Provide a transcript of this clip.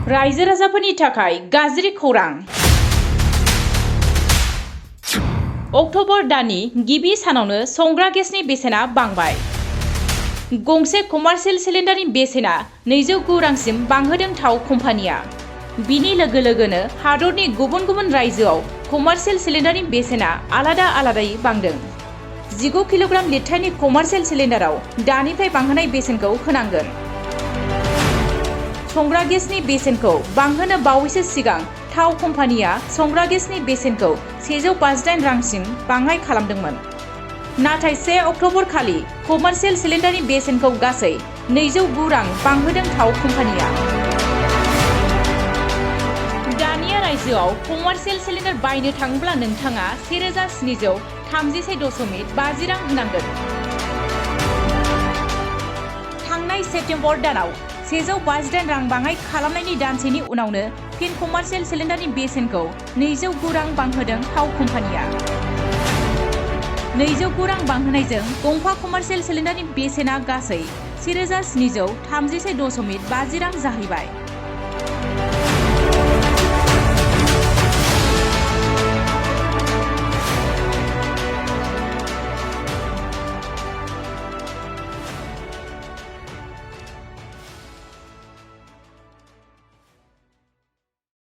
रायजो राजाफोरनि थाखाय गाज्रि खौरां। अक्ट'बर दाननि गिबि सानावनो संग्रा गेसनि बेसेना बांबाय। गंसे कमार्शियेल सिलिन्डारनि बेसेना 209 रांसिम बांहोदों थाव कम्पानिया। बिनि लोगो लोगोनो हादरनि गुबुन गुबुन रायजोआव कमार्शियेल सिलिन्डारनि बेसेना आलादा आलादायै बांदों। 15 किल'ग्राम लिटारनि कमार्शियेल सिलिन्डाराव दानिफ्राय बांहोनाय बेसेनखौ होनांगोन। संग्रा गेसनि बेसेनखौ बांहोनो बावैसो सिगां थाव कम्पानिया संग्रा गेसनि बेसेनखौ 158 रांसिम बाङाइ खालामदोंमोन। नाथाय 1 अक्ट'बर खालि कमार्शियेल सिलिन्डारनि बेसेनखौ गासै 209 रां बांहोदों थाव कम्पानिया। दानिया रायजोआव कमार्शियेल सिलिन्डार बायनो थाङोब्ला नोंथाङा 1733.50 रां होनांगोन। थांनाय सेप्तेम्बर दानाव 158 रां बाङाइ खालामनायनि दानसेनि उनावनो फिन कमार्शियेल सिलिन्डारनि बेसेनखौ 209 रां बांहोदों थाव कम्पानिया। 209 रां बांहोनायजों गंफा कमार्शियेल सिलिन्डारनि बेसेना गासै 1733.50 रां जाहैबाय।